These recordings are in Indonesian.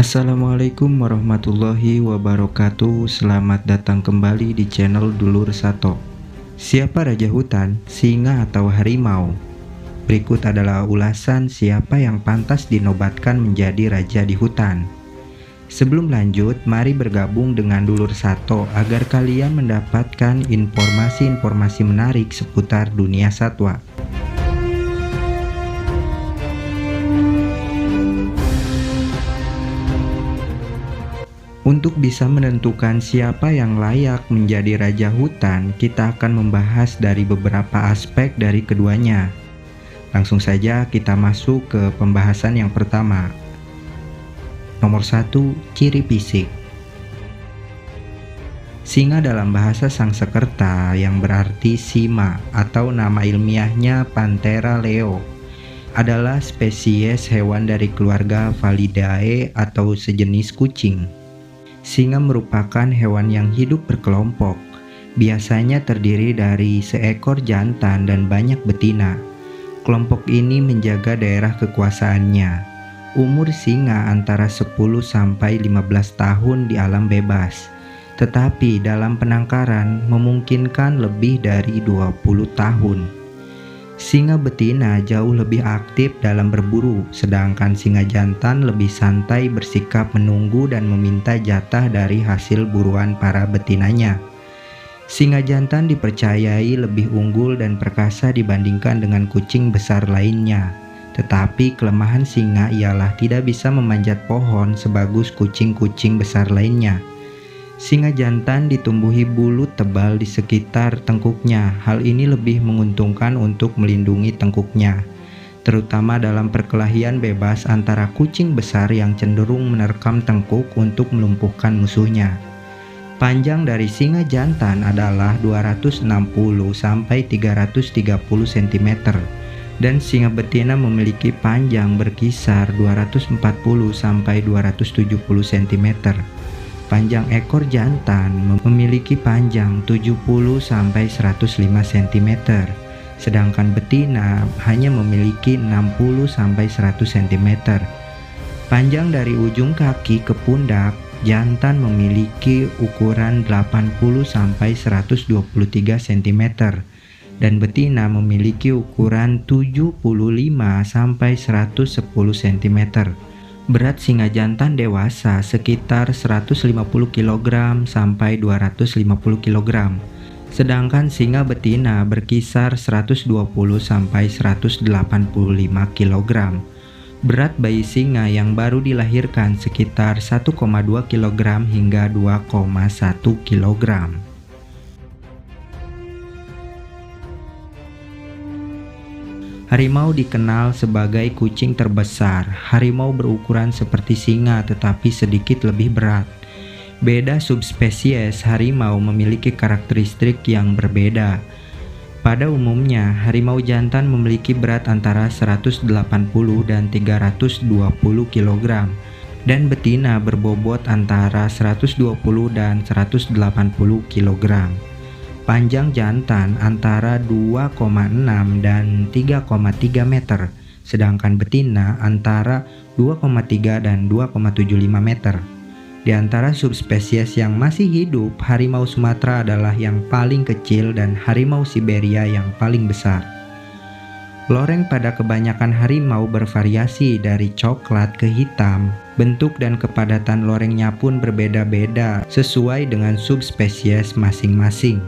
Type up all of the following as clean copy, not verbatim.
Assalamualaikum warahmatullahi wabarakatuh. Selamat datang kembali di channel Dulur Sato. Siapa raja hutan, singa atau harimau? Berikut adalah ulasan siapa yang pantas dinobatkan menjadi raja di hutan. Sebelum lanjut, mari bergabung dengan Dulur Sato agar kalian mendapatkan informasi-informasi menarik seputar dunia satwa. Untuk bisa menentukan siapa yang layak menjadi raja hutan, kita akan membahas dari beberapa aspek dari keduanya. Langsung saja kita masuk ke pembahasan yang pertama. Nomor 1, ciri fisik. Singa dalam bahasa Sangsekerta yang berarti sima atau nama ilmiahnya Panthera leo adalah spesies hewan dari keluarga Felidae atau sejenis kucing. Singa merupakan hewan yang hidup berkelompok, biasanya terdiri dari seekor jantan dan banyak betina. Kelompok ini menjaga daerah kekuasaannya. Umur singa antara 10 sampai 15 tahun di alam bebas, tetapi dalam penangkaran memungkinkan lebih dari 20 tahun. Singa betina jauh lebih aktif dalam berburu, sedangkan singa jantan lebih santai bersikap menunggu dan meminta jatah dari hasil buruan para betinanya. Singa jantan dipercayai lebih unggul dan perkasa dibandingkan dengan kucing besar lainnya. Tetapi kelemahan singa ialah tidak bisa memanjat pohon sebagus kucing-kucing besar lainnya. Singa jantan ditumbuhi bulu tebal di sekitar tengkuknya. Hal ini lebih menguntungkan untuk melindungi tengkuknya, terutama dalam perkelahian bebas antara kucing besar yang cenderung menerkam tengkuk untuk melumpuhkan musuhnya. Panjang dari singa jantan adalah 260 sampai 330 cm dan singa betina memiliki panjang berkisar 240 sampai 270 cm. Panjang ekor jantan memiliki panjang 70 sampai 105 cm, sedangkan betina hanya memiliki 60 sampai 100 cm. Panjang dari ujung kaki ke pundak, jantan memiliki ukuran 80 sampai 123 cm dan betina memiliki ukuran 75 sampai 110 cm. Berat singa jantan dewasa sekitar 150 kg sampai 250 kg, sedangkan singa betina berkisar 120 sampai 185 kg. Berat bayi singa yang baru dilahirkan sekitar 1,2 kg hingga 2,1 kg. Harimau dikenal sebagai kucing terbesar. Harimau berukuran seperti singa tetapi sedikit lebih berat. Beda subspesies harimau memiliki karakteristik yang berbeda. Pada umumnya, harimau jantan memiliki berat antara 180 dan 320 kg dan betina berbobot antara 120 dan 180 kg. Panjang jantan antara 2,6 dan 3,3 meter, sedangkan betina antara 2,3 dan 2,75 meter. Di antara subspesies yang masih hidup, harimau Sumatera adalah yang paling kecil dan harimau Siberia yang paling besar. Loreng pada kebanyakan harimau bervariasi dari coklat ke hitam. Bentuk dan kepadatan lorengnya pun berbeda-beda sesuai dengan subspesies masing-masing.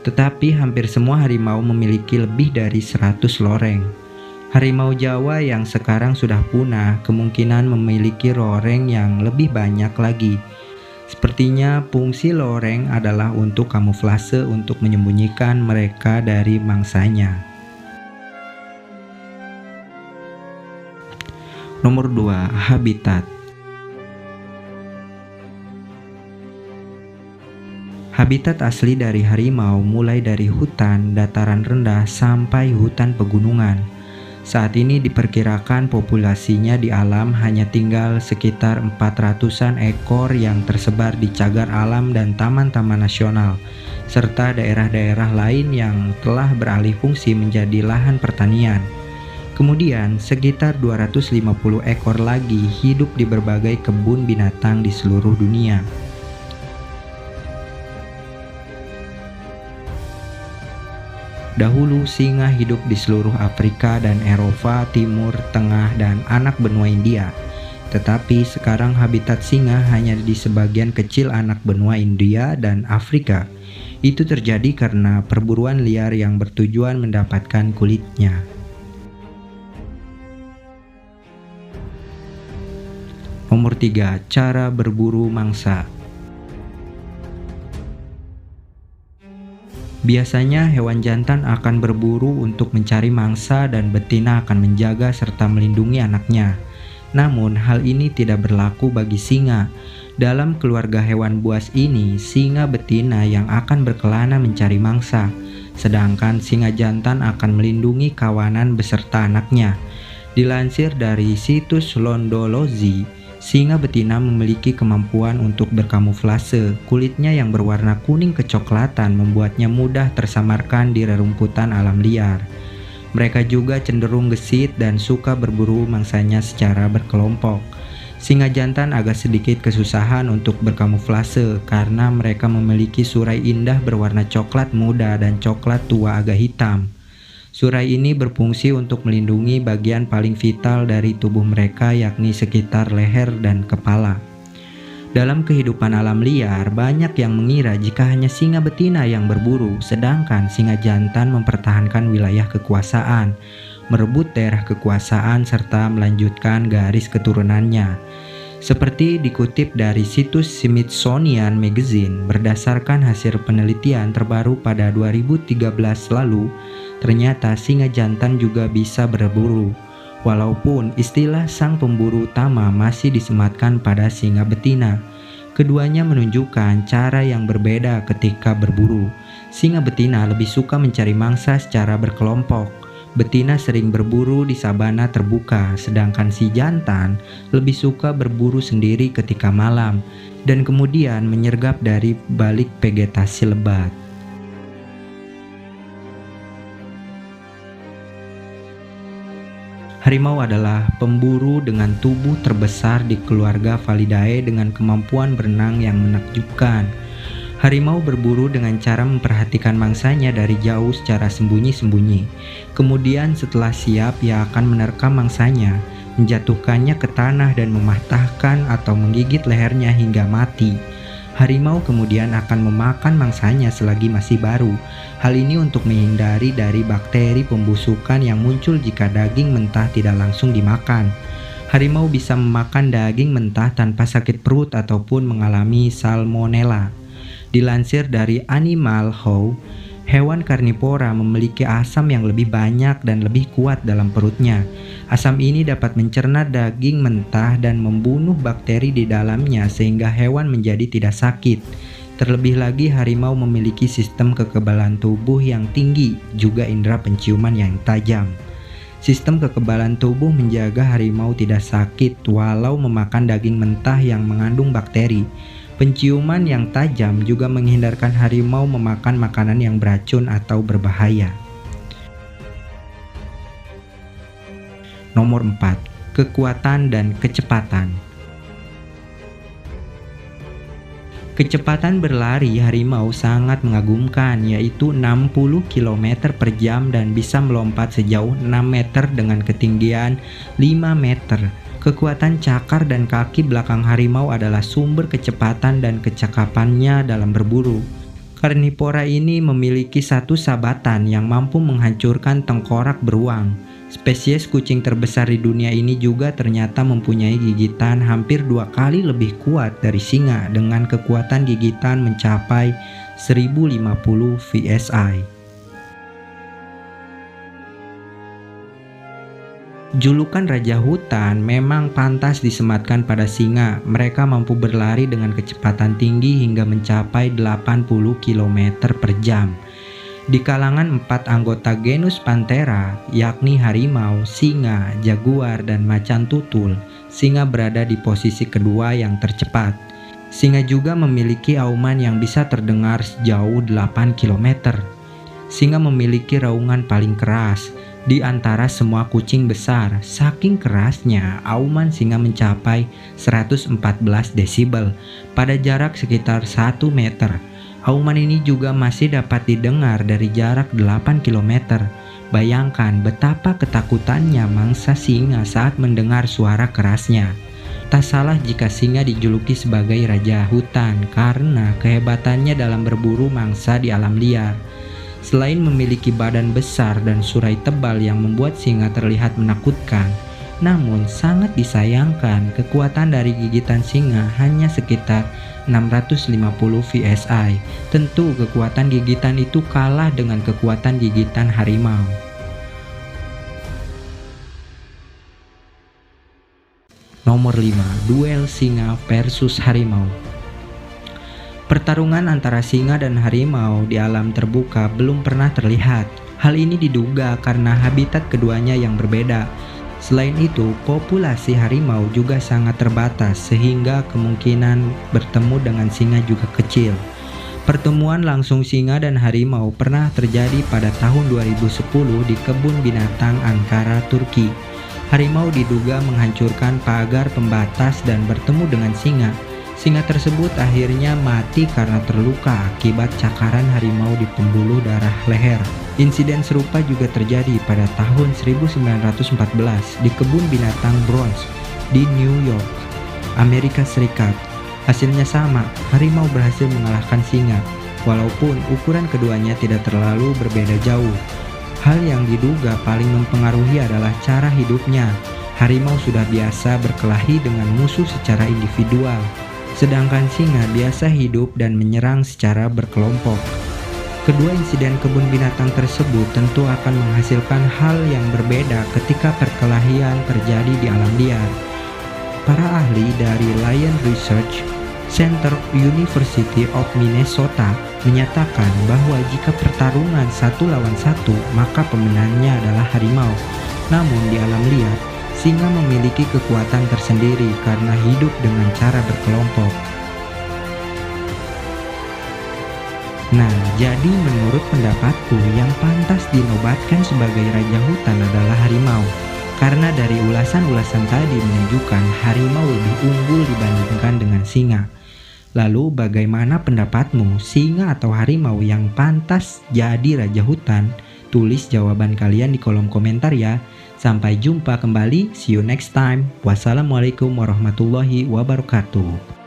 Tetapi hampir semua harimau memiliki lebih dari 100 loreng. Harimau Jawa yang sekarang sudah punah kemungkinan memiliki loreng yang lebih banyak lagi. Sepertinya fungsi loreng adalah untuk kamuflase untuk menyembunyikan mereka dari mangsanya. Nomor 2, habitat. Habitat asli dari harimau mulai dari hutan, dataran rendah, sampai hutan pegunungan. Saat ini diperkirakan populasinya di alam hanya tinggal sekitar 400-an ekor yang tersebar di cagar alam dan taman-taman nasional, serta daerah-daerah lain yang telah beralih fungsi menjadi lahan pertanian. Kemudian, sekitar 250 ekor lagi hidup di berbagai kebun binatang di seluruh dunia. Dahulu singa hidup di seluruh Afrika dan Eropa, Timur, Tengah, dan anak benua India. Tetapi sekarang habitat singa hanya di sebagian kecil anak benua India dan Afrika. Itu terjadi karena perburuan liar yang bertujuan mendapatkan kulitnya. Nomor 3, cara berburu mangsa. Biasanya hewan jantan akan berburu untuk mencari mangsa dan betina akan menjaga serta melindungi anaknya. Namun hal ini tidak berlaku bagi singa. Dalam keluarga hewan buas ini, singa betina yang akan berkelana mencari mangsa, sedangkan singa jantan akan melindungi kawanan beserta anaknya. Dilansir dari situs Londology, singa betina memiliki kemampuan untuk berkamuflase. Kulitnya yang berwarna kuning kecoklatan membuatnya mudah tersamarkan di rerumputan alam liar. Mereka juga cenderung gesit dan suka berburu mangsanya secara berkelompok. Singa jantan agak sedikit kesusahan untuk berkamuflase karena mereka memiliki surai indah berwarna coklat muda dan coklat tua agak hitam. Surai ini berfungsi untuk melindungi bagian paling vital dari tubuh mereka, yakni sekitar leher dan kepala. Dalam kehidupan alam liar, banyak yang mengira jika hanya singa betina yang berburu, sedangkan singa jantan mempertahankan wilayah kekuasaan, merebut daerah kekuasaan, serta melanjutkan garis keturunannya. Seperti dikutip dari situs Smithsonian Magazine, berdasarkan hasil penelitian terbaru pada 2013 lalu, ternyata singa jantan juga bisa berburu. Walaupun istilah sang pemburu utama masih disematkan pada singa betina, keduanya menunjukkan cara yang berbeda ketika berburu. Singa betina lebih suka mencari mangsa secara berkelompok. Betina sering berburu di sabana terbuka, sedangkan si jantan lebih suka berburu sendiri ketika malam dan kemudian menyergap dari balik vegetasi lebat. Harimau adalah pemburu dengan tubuh terbesar di keluarga Felidae dengan kemampuan berenang yang menakjubkan. Harimau berburu dengan cara memperhatikan mangsanya dari jauh secara sembunyi-sembunyi. Kemudian setelah siap, ia akan menerkam mangsanya, menjatuhkannya ke tanah dan mematahkan atau menggigit lehernya hingga mati. Harimau kemudian akan memakan mangsanya selagi masih baru. Hal ini untuk menghindari dari bakteri pembusukan yang muncul jika daging mentah tidak langsung dimakan. Harimau bisa memakan daging mentah tanpa sakit perut ataupun mengalami salmonella. Dilansir dari Animal How, hewan karnivora memiliki asam yang lebih banyak dan lebih kuat dalam perutnya. Asam ini dapat mencerna daging mentah dan membunuh bakteri di dalamnya sehingga hewan menjadi tidak sakit. Terlebih lagi, harimau memiliki sistem kekebalan tubuh yang tinggi, juga indera penciuman yang tajam. Sistem kekebalan tubuh menjaga harimau tidak sakit walau memakan daging mentah yang mengandung bakteri. Penciuman yang tajam juga menghindarkan harimau memakan makanan yang beracun atau berbahaya. Nomor 4. Kekuatan dan kecepatan. Kecepatan berlari harimau sangat mengagumkan, yaitu 60 km per jam dan bisa melompat sejauh 6 meter dengan ketinggian 5 meter. Kekuatan cakar dan kaki belakang harimau adalah sumber kecepatan dan kecakapannya dalam berburu. Karnivora ini memiliki satu sabatan yang mampu menghancurkan tengkorak beruang. Spesies kucing terbesar di dunia ini juga ternyata mempunyai gigitan hampir 2 kali lebih kuat dari singa dengan kekuatan gigitan mencapai 1050 psi. Julukan Raja Hutan memang pantas disematkan pada singa. Mereka mampu berlari dengan kecepatan tinggi hingga mencapai 80 km per jam. Di kalangan 4 anggota genus Panthera, yakni harimau, singa, jaguar, dan macan tutul, singa berada di posisi kedua yang tercepat. Singa juga memiliki auman yang bisa terdengar sejauh 8 km. Singa memiliki raungan paling keras. di antara semua kucing besar. Saking kerasnya, auman singa mencapai 114 desibel pada jarak sekitar 1 meter. Auman ini juga masih dapat didengar dari jarak 8 km. Bayangkan betapa ketakutannya mangsa singa saat mendengar suara kerasnya. Tak salah jika singa dijuluki sebagai raja hutan karena kehebatannya dalam berburu mangsa di alam liar. Selain memiliki badan besar dan surai tebal yang membuat singa terlihat menakutkan, namun sangat disayangkan kekuatan dari gigitan singa hanya sekitar 650 psi. Tentu kekuatan gigitan itu kalah dengan kekuatan gigitan harimau. Nomor 5. Duel singa versus harimau. Pertarungan antara singa dan harimau di alam terbuka belum pernah terlihat. Hal ini diduga karena habitat keduanya yang berbeda. Selain itu, populasi harimau juga sangat terbatas sehingga kemungkinan bertemu dengan singa juga kecil. Pertemuan langsung singa dan harimau pernah terjadi pada tahun 2010 di kebun binatang Ankara, Turki. Harimau diduga menghancurkan pagar pembatas dan bertemu dengan singa. Singa tersebut akhirnya mati karena terluka akibat cakaran harimau di pembuluh darah leher. Insiden serupa juga terjadi pada tahun 1914 di kebun binatang Bronx di New York, Amerika Serikat. Hasilnya sama, harimau berhasil mengalahkan singa, walaupun ukuran keduanya tidak terlalu berbeda jauh. Hal yang diduga paling mempengaruhi adalah cara hidupnya. Harimau sudah biasa berkelahi dengan musuh secara individual, sedangkan singa biasa hidup dan menyerang secara berkelompok. Kedua insiden kebun binatang tersebut tentu akan menghasilkan hal yang berbeda ketika perkelahian terjadi di alam liar. Para ahli dari Lion Research Center University of Minnesota menyatakan bahwa jika pertarungan 1 lawan 1, maka pemenangnya adalah harimau. Namun di alam liar, singa memiliki kekuatan tersendiri karena hidup dengan cara berkelompok. Nah, jadi menurut pendapatku yang pantas dinobatkan sebagai raja hutan adalah harimau. Karena dari ulasan-ulasan tadi menunjukkan harimau lebih unggul dibandingkan dengan singa. Lalu bagaimana pendapatmu, singa atau harimau yang pantas jadi raja hutan? Tulis jawaban kalian di kolom komentar ya. Sampai jumpa kembali, see you next time. Wassalamualaikum warahmatullahi wabarakatuh.